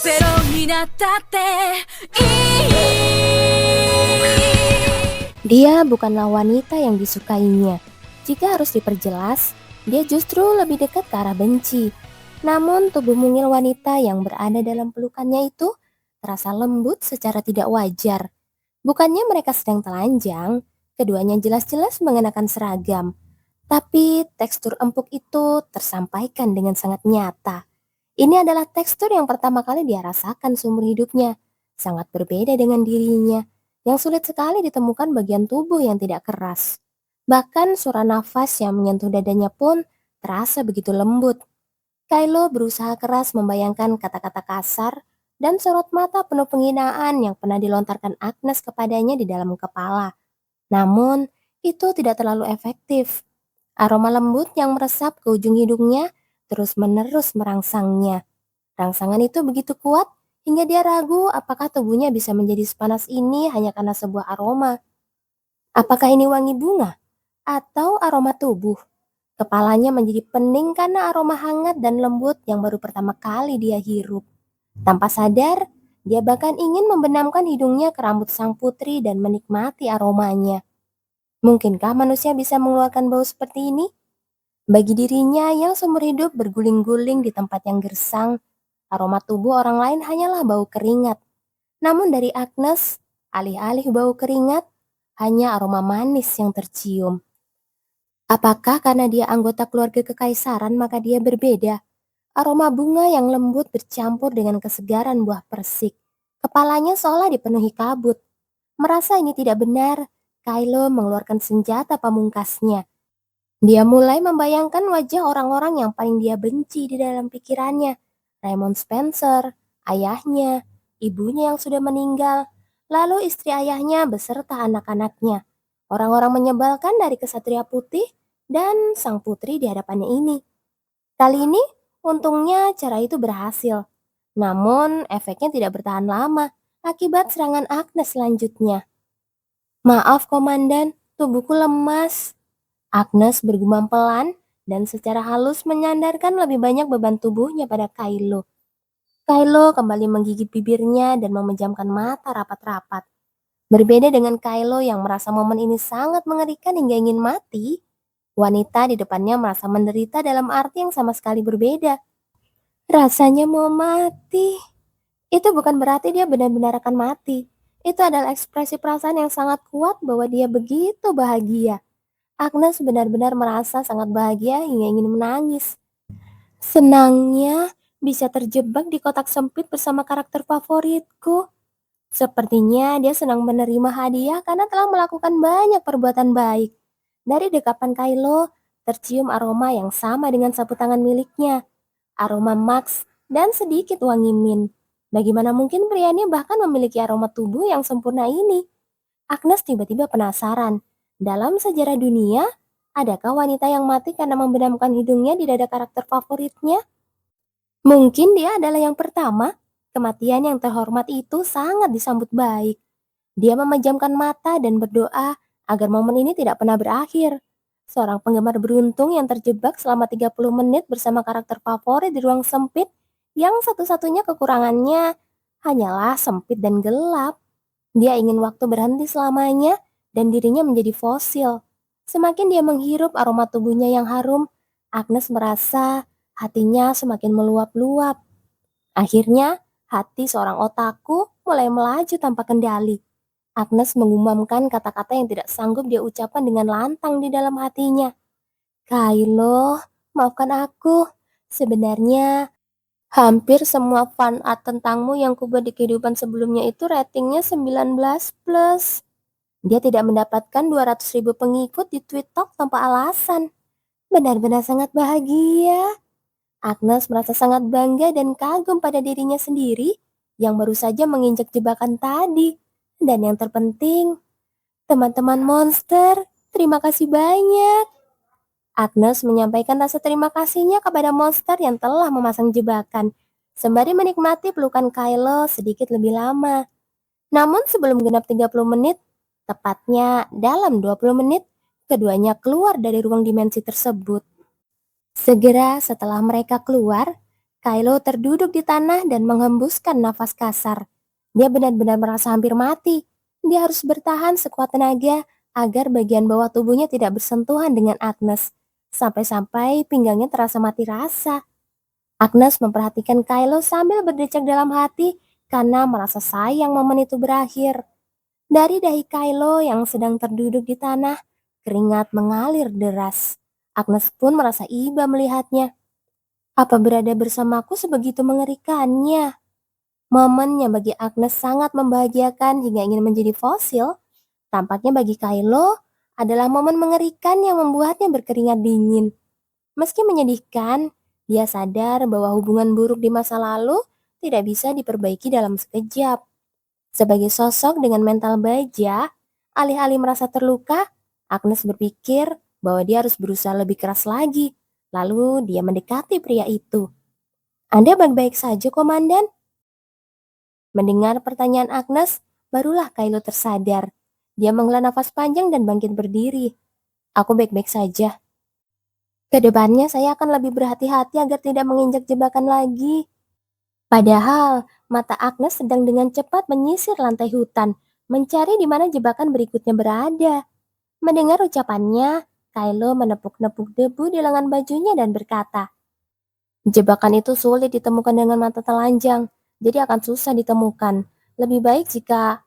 ゼロになったっていい。 Dia bukanlah wanita yang disukainya. Jika harus diperjelas, dia justru lebih dekat ke arah benci. Namun tubuh mungil wanita yang berada dalam pelukannya itu terasa lembut secara tidak wajar. Bukannya mereka sedang telanjang, keduanya jelas-jelas mengenakan seragam. Tapi tekstur empuk itu tersampaikan dengan sangat nyata. Ini adalah tekstur yang pertama kali dia rasakan seumur hidupnya. Sangat berbeda dengan dirinya, yang sulit sekali ditemukan bagian tubuh yang tidak keras. Bahkan suara nafas yang menyentuh dadanya pun terasa begitu lembut. Kylo berusaha keras membayangkan kata-kata kasar dan sorot mata penuh penghinaan yang pernah dilontarkan Agnes kepadanya di dalam kepala. Namun, itu tidak terlalu efektif. Aroma lembut yang meresap ke ujung hidungnya terus-menerus merangsangnya. Rangsangan itu begitu kuat hingga dia ragu apakah tubuhnya bisa menjadi sepanas ini hanya karena sebuah aroma. Apakah ini wangi bunga atau aroma tubuh? Kepalanya menjadi pening karena aroma hangat dan lembut yang baru pertama kali dia hirup. Tanpa sadar, dia bahkan ingin membenamkan hidungnya ke rambut sang putri dan menikmati aromanya. Mungkinkah manusia bisa mengeluarkan bau seperti ini? Bagi dirinya yang seumur hidup berguling-guling di tempat yang gersang, aroma tubuh orang lain hanyalah bau keringat. Namun dari Agnes, alih-alih bau keringat, hanya aroma manis yang tercium. Apakah karena dia anggota keluarga kekaisaran maka dia berbeda? Aroma bunga yang lembut bercampur dengan kesegaran buah persik. Kepalanya seolah dipenuhi kabut. Merasa ini tidak benar, Kylo mengeluarkan senjata pamungkasnya. Dia mulai membayangkan wajah orang-orang yang paling dia benci di dalam pikirannya. Raymond Spencer, ayahnya, ibunya yang sudah meninggal, lalu istri ayahnya beserta anak-anaknya. Orang-orang menyebalkan dari kesatria putih dan sang putri di hadapannya ini. Kali ini, untungnya cara itu berhasil. Namun, efeknya tidak bertahan lama akibat serangan Agnes selanjutnya. Maaf, Komandan, tubuhku lemas. Agnes bergumam pelan dan secara halus menyandarkan lebih banyak beban tubuhnya pada Kylo. Kylo kembali menggigit bibirnya dan memejamkan mata rapat-rapat. Berbeda dengan Kylo yang merasa momen ini sangat mengerikan hingga ingin mati, wanita di depannya merasa menderita dalam arti yang sama sekali berbeda. Rasanya mau mati. Itu bukan berarti dia benar-benar akan mati. Itu adalah ekspresi perasaan yang sangat kuat bahwa dia begitu bahagia. Agnes benar-benar merasa sangat bahagia hingga ingin menangis. Senangnya bisa terjebak di kotak sempit bersama karakter favoritku. Sepertinya dia senang menerima hadiah karena telah melakukan banyak perbuatan baik. Dari dekapan Kylo, tercium aroma yang sama dengan sapu tangan miliknya. Aroma Max dan sedikit wangi Min. Bagaimana mungkin prianya bahkan memiliki aroma tubuh yang sempurna ini? Agnes tiba-tiba penasaran. Dalam sejarah dunia, adakah wanita yang mati karena membenamkan hidungnya di dada karakter favoritnya? Mungkin dia adalah yang pertama. Kematian yang terhormat itu sangat disambut baik. Dia memejamkan mata dan berdoa agar momen ini tidak pernah berakhir. Seorang penggemar beruntung yang terjebak selama 30 menit bersama karakter favorit di ruang sempit yang satu-satunya kekurangannya hanyalah sempit dan gelap. Dia ingin waktu berhenti selamanya dan dirinya menjadi fosil. Semakin dia menghirup aroma tubuhnya yang harum, Agnes merasa hatinya semakin meluap-luap. Akhirnya, hati seorang otaku mulai melaju tanpa kendali. Agnes mengumamkan kata-kata yang tidak sanggup dia ucapkan dengan lantang di dalam hatinya. Kylo, maafkan aku. Sebenarnya, hampir semua fan art tentangmu yang kubuat di kehidupan sebelumnya itu ratingnya 19+. Dia tidak mendapatkan 200.000 pengikut di TikTok tanpa alasan. Benar-benar sangat bahagia. Agnes merasa sangat bangga dan kagum pada dirinya sendiri yang baru saja menginjak jebakan tadi. Dan yang terpenting, teman-teman monster, terima kasih banyak. Agnes menyampaikan rasa terima kasihnya kepada monster yang telah memasang jebakan, sembari menikmati pelukan Kylo sedikit lebih lama. Namun sebelum genap 30 menit, tepatnya dalam 20 menit, keduanya keluar dari ruang dimensi tersebut. Segera setelah mereka keluar, Kylo terduduk di tanah dan menghembuskan nafas kasar. Dia benar-benar merasa hampir mati. Dia harus bertahan sekuat tenaga agar bagian bawah tubuhnya tidak bersentuhan dengan Agnes. Sampai-sampai pinggangnya terasa mati rasa. Agnes memperhatikan Kylo sambil berdecak dalam hati karena merasa sayang momen itu berakhir. Dari dahi Kylo yang sedang terduduk di tanah, keringat mengalir deras. Agnes pun merasa iba melihatnya. Apa berada bersamaku sebegitu mengerikannya? Momen yang bagi Agnes sangat membahagiakan hingga ingin menjadi fosil, tampaknya bagi Kylo adalah momen mengerikan yang membuatnya berkeringat dingin. Meski menyedihkan, dia sadar bahwa hubungan buruk di masa lalu tidak bisa diperbaiki dalam sekejap. Sebagai sosok dengan mental baja, alih-alih merasa terluka, Agnes berpikir bahwa dia harus berusaha lebih keras lagi. Lalu dia mendekati pria itu. Anda baik-baik saja, Komandan? Mendengar pertanyaan Agnes, barulah Kylo tersadar. Dia menghela nafas panjang dan bangkit berdiri. Aku baik-baik saja. Kedepannya saya akan lebih berhati-hati agar tidak menginjak jebakan lagi. Padahal, mata Agnes sedang dengan cepat menyisir lantai hutan, mencari di mana jebakan berikutnya berada. Mendengar ucapannya, Kylo menepuk-nepuk debu di lengan bajunya dan berkata, jebakan itu sulit ditemukan dengan mata telanjang, jadi akan susah ditemukan. Lebih baik jika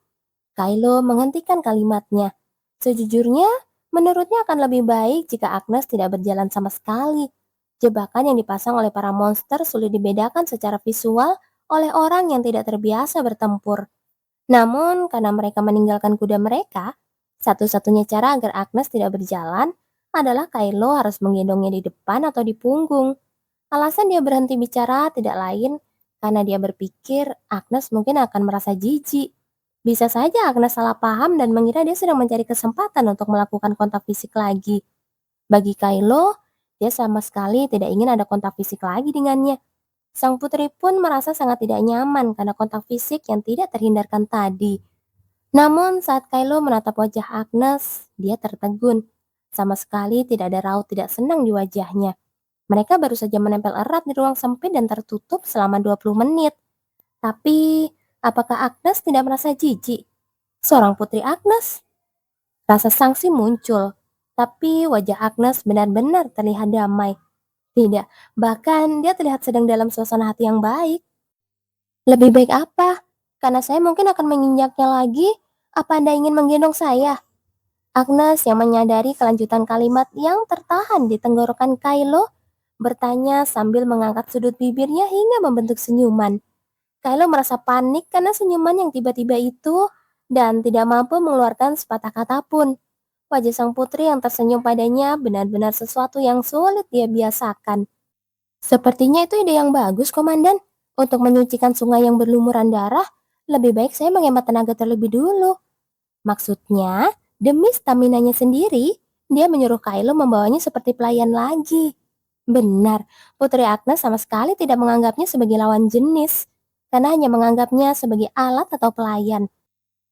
Kylo menghentikan kalimatnya. Sejujurnya, menurutnya akan lebih baik jika Agnes tidak berjalan sama sekali. Jebakan yang dipasang oleh para monster sulit dibedakan secara visual oleh orang yang tidak terbiasa bertempur. Namun, karena mereka meninggalkan kuda mereka, satu-satunya cara agar Agnes tidak berjalan adalah Kylo harus menggendongnya di depan atau di punggung. Alasan dia berhenti bicara tidak lain karena dia berpikir Agnes mungkin akan merasa jijik. Bisa saja Agnes salah paham dan mengira dia sedang mencari kesempatan untuk melakukan kontak fisik lagi. Bagi Kylo, dia sama sekali tidak ingin ada kontak fisik lagi dengannya. Sang putri pun merasa sangat tidak nyaman karena kontak fisik yang tidak terhindarkan tadi. Namun saat Kylo menatap wajah Agnes, dia tertegun. Sama sekali tidak ada raut tidak senang di wajahnya. Mereka baru saja menempel erat di ruang sempit dan tertutup selama 20 menit. Tapi, apakah Agnes tidak merasa jijik? Seorang putri Agnes? Rasa sangsi muncul, tapi wajah Agnes benar-benar terlihat damai. Tidak, bahkan dia terlihat sedang dalam suasana hati yang baik. Lebih baik apa? Karena saya mungkin akan menginjaknya lagi. Apa Anda ingin menggendong saya? Agnes yang menyadari kelanjutan kalimat yang tertahan di tenggorokan Kylo bertanya sambil mengangkat sudut bibirnya hingga membentuk senyuman. Kylo merasa panik karena senyuman yang tiba-tiba itu dan tidak mampu mengeluarkan sepatah kata pun. Wajah sang putri yang tersenyum padanya benar-benar sesuatu yang sulit dia biasakan. Sepertinya itu ide yang bagus, Komandan. Untuk menyucikan sungai yang berlumuran darah, lebih baik saya menghemat tenaga terlebih dulu. Maksudnya, demi staminanya sendiri, dia menyuruh Kylo membawanya seperti pelayan lagi. Benar, Putri Agnes sama sekali tidak menganggapnya sebagai lawan jenis, karena hanya menganggapnya sebagai alat atau pelayan.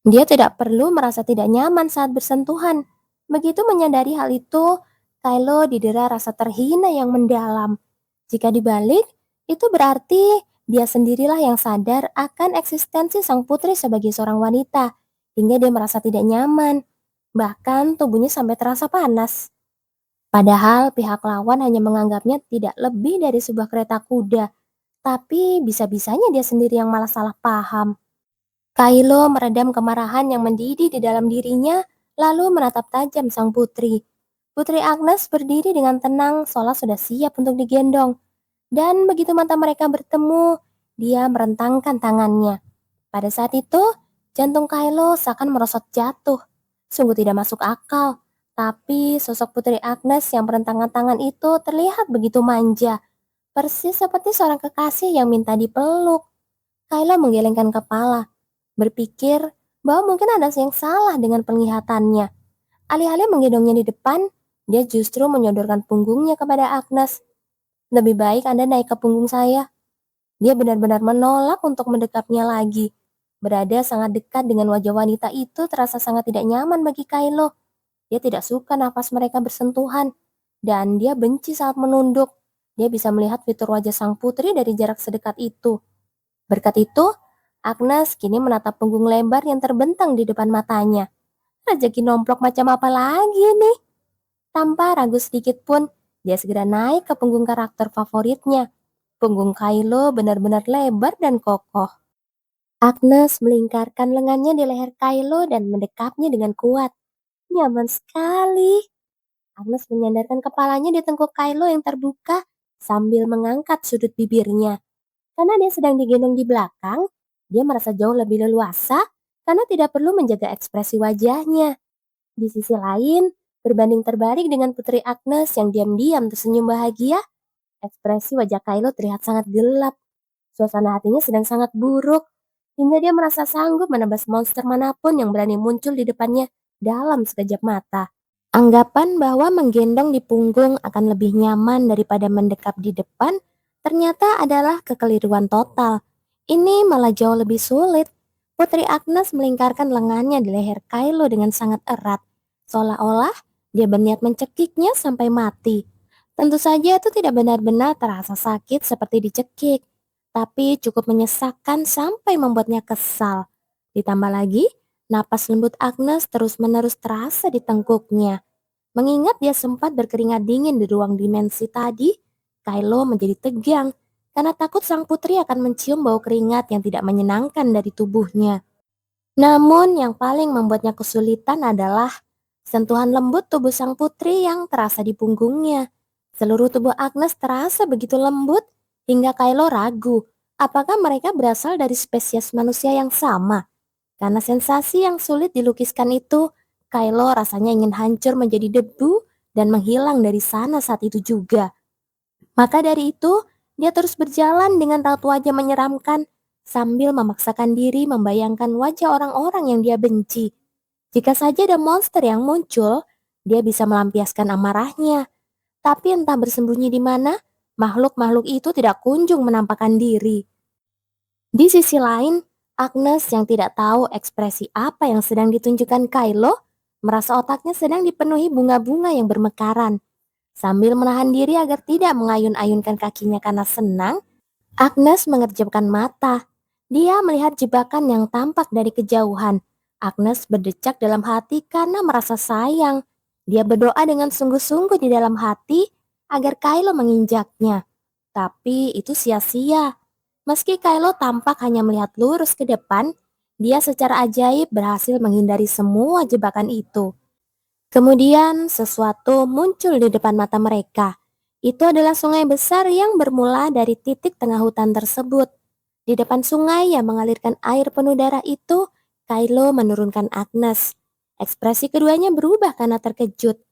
Dia tidak perlu merasa tidak nyaman saat bersentuhan. Begitu menyadari hal itu, Kylo didera rasa terhina yang mendalam. Jika dibalik, itu berarti dia sendirilah yang sadar akan eksistensi sang putri sebagai seorang wanita, hingga dia merasa tidak nyaman. Bahkan tubuhnya sampai terasa panas. Padahal pihak lawan hanya menganggapnya tidak lebih dari sebuah kereta kuda, tapi bisa-bisanya dia sendiri yang malah salah paham. Kylo meredam kemarahan yang mendidih di dalam dirinya, lalu menatap tajam sang putri. Putri Agnes berdiri dengan tenang, seolah sudah siap untuk digendong. Dan begitu mata mereka bertemu, dia merentangkan tangannya. Pada saat itu, jantung Kylo seakan merosot jatuh. Sungguh tidak masuk akal. Tapi sosok Putri Agnes yang merentangkan tangan itu terlihat begitu manja. Persis seperti seorang kekasih yang minta dipeluk. Kylo menggelengkan kepala, berpikir bahwa mungkin ada yang salah dengan penglihatannya. Alih-alih menggendongnya di depan, dia justru menyodorkan punggungnya kepada Agnes. Lebih baik Anda naik ke punggung saya. Dia benar-benar menolak untuk mendekapnya lagi. Berada sangat dekat dengan wajah wanita itu terasa sangat tidak nyaman bagi Kylo. Dia tidak suka nafas mereka bersentuhan, dan dia benci saat menunduk. Dia bisa melihat fitur wajah sang putri dari jarak sedekat itu. Berkat itu, Agnes kini menatap punggung lebar yang terbentang di depan matanya. Rezeki nomplok macam apa lagi nih? Tanpa ragu sedikit pun, dia segera naik ke punggung karakter favoritnya. Punggung Kylo benar-benar lebar dan kokoh. Agnes melingkarkan lengannya di leher Kylo dan mendekapnya dengan kuat. Nyaman sekali. Agnes menyandarkan kepalanya di tengkuk Kylo yang terbuka sambil mengangkat sudut bibirnya. Karena dia sedang digendong di belakang, dia merasa jauh lebih leluasa karena tidak perlu menjaga ekspresi wajahnya. Di sisi lain, berbanding terbalik dengan Putri Agnes yang diam-diam tersenyum bahagia, ekspresi wajah Kylo terlihat sangat gelap. Suasana hatinya sedang sangat buruk, hingga dia merasa sanggup menebas monster manapun yang berani muncul di depannya dalam sekejap mata. Anggapan bahwa menggendong di punggung akan lebih nyaman daripada mendekap di depan ternyata adalah kekeliruan total. Ini malah jauh lebih sulit. Putri Agnes melingkarkan lengannya di leher Kylo dengan sangat erat, seolah-olah dia berniat mencekiknya sampai mati. Tentu saja itu tidak benar-benar terasa sakit seperti dicekik, tapi cukup menyesakkan sampai membuatnya kesal. Ditambah lagi, napas lembut Agnes terus-menerus terasa di tengkuknya. Mengingat dia sempat berkeringat dingin di ruang dimensi tadi, Kylo menjadi tegang karena takut sang putri akan mencium bau keringat yang tidak menyenangkan dari tubuhnya. Namun yang paling membuatnya kesulitan adalah sentuhan lembut tubuh sang putri yang terasa di punggungnya. Seluruh tubuh Agnes terasa begitu lembut hingga Kylo ragu apakah mereka berasal dari spesies manusia yang sama. Karena sensasi yang sulit dilukiskan itu, Kylo rasanya ingin hancur menjadi debu dan menghilang dari sana saat itu juga. Maka dari itu, dia terus berjalan dengan raut wajah menyeramkan sambil memaksakan diri membayangkan wajah orang-orang yang dia benci. Jika saja ada monster yang muncul, dia bisa melampiaskan amarahnya. Tapi entah bersembunyi di mana, makhluk-makhluk itu tidak kunjung menampakkan diri. Di sisi lain, Agnes yang tidak tahu ekspresi apa yang sedang ditunjukkan Kylo, merasa otaknya sedang dipenuhi bunga-bunga yang bermekaran. Sambil menahan diri agar tidak mengayun-ayunkan kakinya karena senang, Agnes mengerjapkan mata. Dia melihat jebakan yang tampak dari kejauhan. Agnes berdecak dalam hati karena merasa sayang. Dia berdoa dengan sungguh-sungguh di dalam hati agar Kylo menginjaknya. Tapi itu sia-sia. Meski Kylo tampak hanya melihat lurus ke depan, dia secara ajaib berhasil menghindari semua jebakan itu. Kemudian sesuatu muncul di depan mata mereka. Itu adalah sungai besar yang bermula dari titik tengah hutan tersebut. Di depan sungai yang mengalirkan air penuh darah itu, Kylo menurunkan Agnes. Ekspresi keduanya berubah karena terkejut.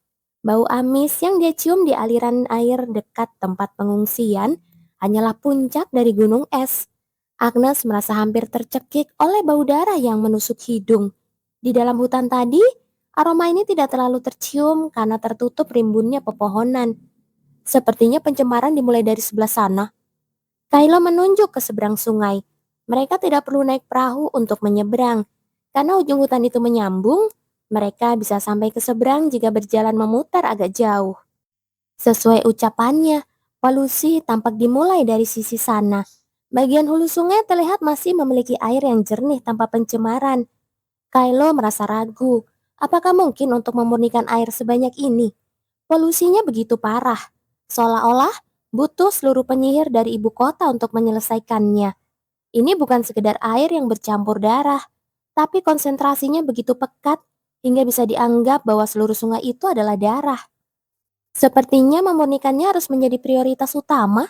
Bau amis yang dia cium di aliran air dekat tempat pengungsian hanyalah puncak dari gunung es. Agnes merasa hampir tercekik oleh bau darah yang menusuk hidung. Di dalam hutan tadi, aroma ini tidak terlalu tercium karena tertutup rimbunnya pepohonan. Sepertinya pencemaran dimulai dari sebelah sana. Kylo menunjuk ke seberang sungai. Mereka tidak perlu naik perahu untuk menyeberang. Karena ujung hutan itu menyambung, mereka bisa sampai ke seberang jika berjalan memutar agak jauh. Sesuai ucapannya, polusi tampak dimulai dari sisi sana. Bagian hulu sungai terlihat masih memiliki air yang jernih tanpa pencemaran. Kylo merasa ragu, apakah mungkin untuk memurnikan air sebanyak ini? Polusinya begitu parah, seolah-olah butuh seluruh penyihir dari ibu kota untuk menyelesaikannya. Ini bukan sekedar air yang bercampur darah, tapi konsentrasinya begitu pekat hingga bisa dianggap bahwa seluruh sungai itu adalah darah. Sepertinya memurnikannya harus menjadi prioritas utama.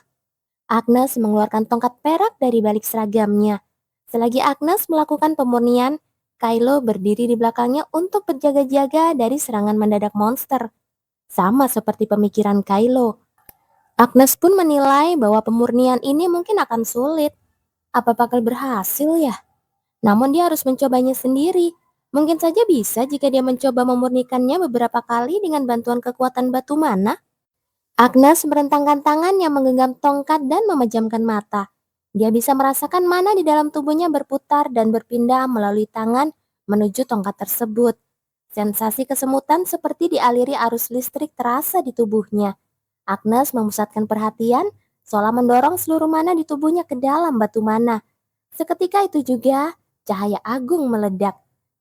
Agnes mengeluarkan tongkat perak dari balik seragamnya. Selagi Agnes melakukan pemurnian, Kylo berdiri di belakangnya untuk berjaga-jaga dari serangan mendadak monster. Sama seperti pemikiran Kylo. Agnes pun menilai bahwa pemurnian ini mungkin akan sulit. Apa bakal berhasil ya? Namun dia harus mencobanya sendiri. Mungkin saja bisa jika dia mencoba memurnikannya beberapa kali dengan bantuan kekuatan batu mana. Agnes merentangkan tangan yang menggenggam tongkat dan memejamkan mata. Dia bisa merasakan mana di dalam tubuhnya berputar dan berpindah melalui tangan menuju tongkat tersebut. Sensasi kesemutan seperti dialiri arus listrik terasa di tubuhnya. Agnes memusatkan perhatian, seolah mendorong seluruh mana di tubuhnya ke dalam batu mana. Seketika itu juga, cahaya agung meledak.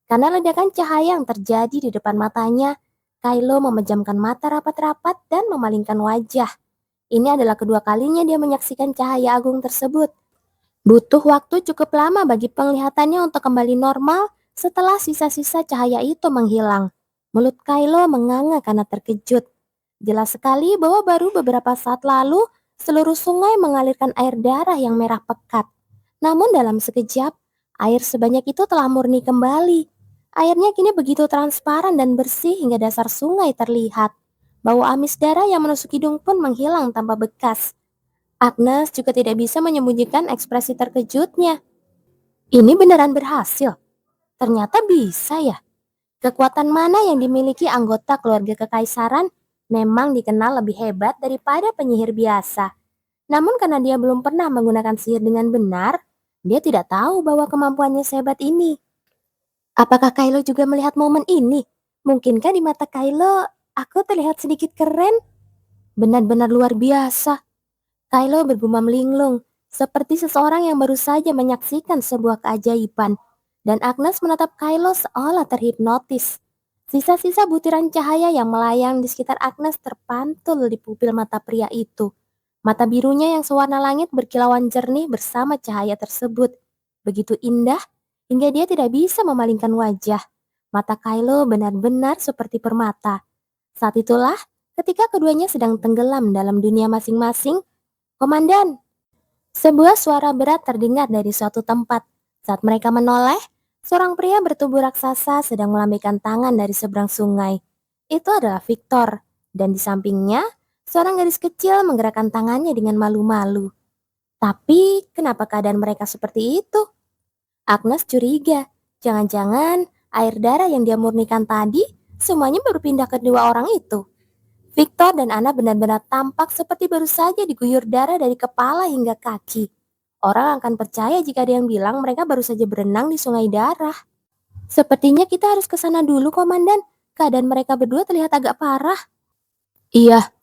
Karena ledakan cahaya yang terjadi di depan matanya, Kylo memejamkan mata rapat-rapat dan memalingkan wajah. Ini adalah kedua kalinya dia menyaksikan cahaya agung tersebut. Butuh waktu cukup lama bagi penglihatannya untuk kembali normal setelah sisa-sisa cahaya itu menghilang. Mulut Kylo menganga karena terkejut. Jelas sekali bahwa baru beberapa saat lalu, seluruh sungai mengalirkan air darah yang merah pekat. Namun dalam sekejap, air sebanyak itu telah murni kembali. Airnya kini begitu transparan dan bersih hingga dasar sungai terlihat. Bau amis darah yang menusuk hidung pun menghilang tanpa bekas. Agnes juga tidak bisa menyembunyikan ekspresi terkejutnya. Ini beneran berhasil. Ternyata bisa ya. Kekuatan mana yang dimiliki anggota keluarga kekaisaran memang dikenal lebih hebat daripada penyihir biasa. Namun karena dia belum pernah menggunakan sihir dengan benar, dia tidak tahu bahwa kemampuannya sehebat ini. Apakah Kylo juga melihat momen ini? Mungkinkah di mata Kylo aku terlihat sedikit keren? Benar-benar luar biasa. Kylo bergumam linglung, seperti seseorang yang baru saja menyaksikan sebuah keajaiban. Dan Agnes menatap Kylo seolah terhipnotis. Sisa-sisa butiran cahaya yang melayang di sekitar Agnes terpantul di pupil mata pria itu. Mata birunya yang sewarna langit berkilauan jernih bersama cahaya tersebut. Begitu indah, hingga dia tidak bisa memalingkan wajah. Mata Kylo benar-benar seperti permata. Saat itulah, ketika keduanya sedang tenggelam dalam dunia masing-masing, "Komandan!" Sebuah suara berat terdengar dari suatu tempat. Saat mereka menoleh, seorang pria bertubuh raksasa sedang melambaikan tangan dari seberang sungai. Itu adalah Victor, dan di sampingnya, seorang gadis kecil menggerakkan tangannya dengan malu-malu. Tapi, kenapa keadaan mereka seperti itu? Agnes curiga, jangan-jangan air darah yang dia murnikan tadi semuanya berpindah ke dua orang itu. Victor dan Anna benar-benar tampak seperti baru saja diguyur darah dari kepala hingga kaki. Orang akan percaya jika ada yang bilang mereka baru saja berenang di sungai darah. Sepertinya kita harus ke sana dulu, Komandan. Keadaan mereka berdua terlihat agak parah. Iya,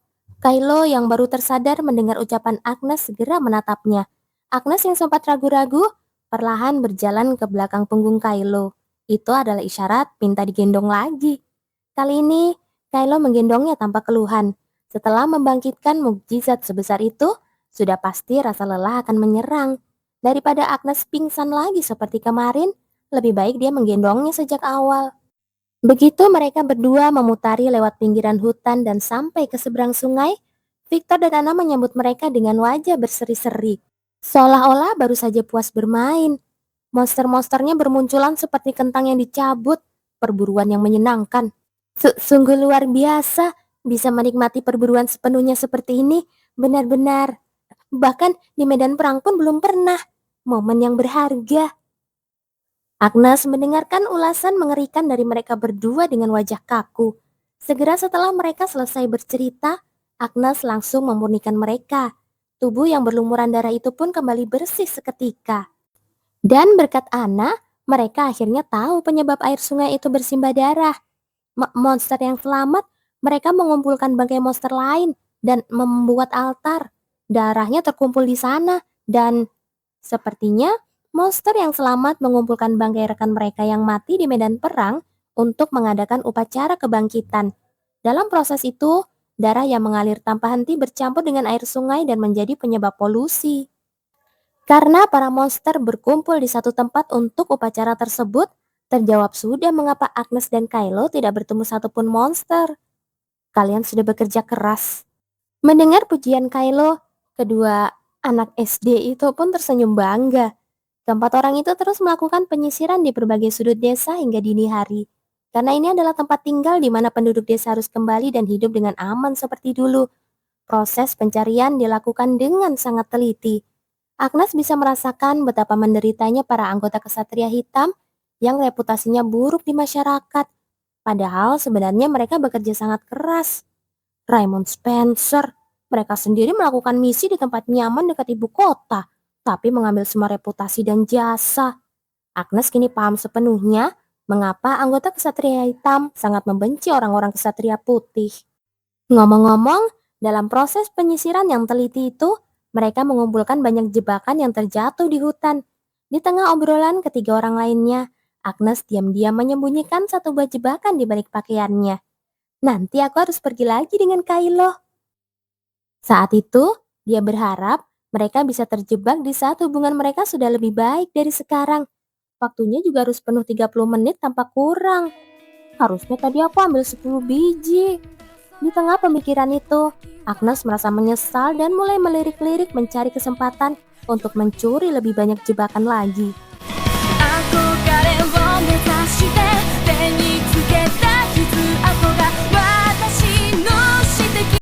Kylo yang baru tersadar mendengar ucapan Agnes segera menatapnya. Agnes yang sempat ragu-ragu, perlahan berjalan ke belakang punggung Kylo. Itu adalah isyarat minta digendong lagi. Kali ini, Kylo menggendongnya tanpa keluhan. Setelah membangkitkan mukjizat sebesar itu, sudah pasti rasa lelah akan menyerang. Daripada Agnes pingsan lagi seperti kemarin, lebih baik dia menggendongnya sejak awal. Begitu mereka berdua memutari lewat pinggiran hutan dan sampai ke seberang sungai, Victor dan Anna menyambut mereka dengan wajah berseri-seri. Seolah-olah baru saja puas bermain. Monster-monsternya bermunculan seperti kentang yang dicabut, perburuan yang menyenangkan. Sungguh luar biasa, bisa menikmati perburuan sepenuhnya seperti ini, benar-benar. Bahkan di medan perang pun belum pernah. Momen yang berharga. Agnes mendengarkan ulasan mengerikan dari mereka berdua dengan wajah kaku. Segera setelah mereka selesai bercerita, Agnes langsung memurnikan mereka. Tubuh yang berlumuran darah itu pun kembali bersih seketika. Dan berkat Anna, mereka akhirnya tahu penyebab air sungai itu bersimbah darah. Monster yang selamat, mereka mengumpulkan bangkai monster lain dan membuat altar. Darahnya terkumpul di sana dan sepertinya monster yang selamat mengumpulkan bangkai rekan mereka yang mati di medan perang untuk mengadakan upacara kebangkitan. Dalam proses itu, darah yang mengalir tanpa henti bercampur dengan air sungai dan menjadi penyebab polusi. Karena para monster berkumpul di satu tempat untuk upacara tersebut, terjawab sudah mengapa Agnes dan Kylo tidak bertemu satupun monster. Kalian sudah bekerja keras. Mendengar pujian Kylo, kedua anak SD itu pun tersenyum bangga. Keempat orang itu terus melakukan penyisiran di berbagai sudut desa hingga dini hari. Karena ini adalah tempat tinggal di mana penduduk desa harus kembali dan hidup dengan aman seperti dulu. Proses pencarian dilakukan dengan sangat teliti. Agnes bisa merasakan betapa menderitanya para anggota kesatria hitam yang reputasinya buruk di masyarakat. Padahal sebenarnya mereka bekerja sangat keras. Raymond Spencer, mereka sendiri melakukan misi di tempat nyaman dekat ibu kota, tapi mengambil semua reputasi dan jasa. Agnes kini paham sepenuhnya mengapa anggota kesatria hitam sangat membenci orang-orang kesatria putih. Ngomong-ngomong, Dalam proses penyisiran yang teliti itu, mereka mengumpulkan banyak jebakan yang terjatuh di hutan. Di tengah obrolan ketiga orang lainnya, Agnes diam-diam menyembunyikan satu buah jebakan di balik pakaiannya. Nanti aku harus pergi lagi dengan Kylo. Saat itu, dia berharap mereka bisa terjebak di saat hubungan mereka sudah lebih baik dari sekarang. Waktunya juga harus penuh 30 menit tanpa kurang. Harusnya tadi aku ambil 10 biji. Di tengah pemikiran itu, Agnes merasa menyesal dan mulai melirik-lirik mencari kesempatan untuk mencuri lebih banyak jebakan lagi. 憧れを目指して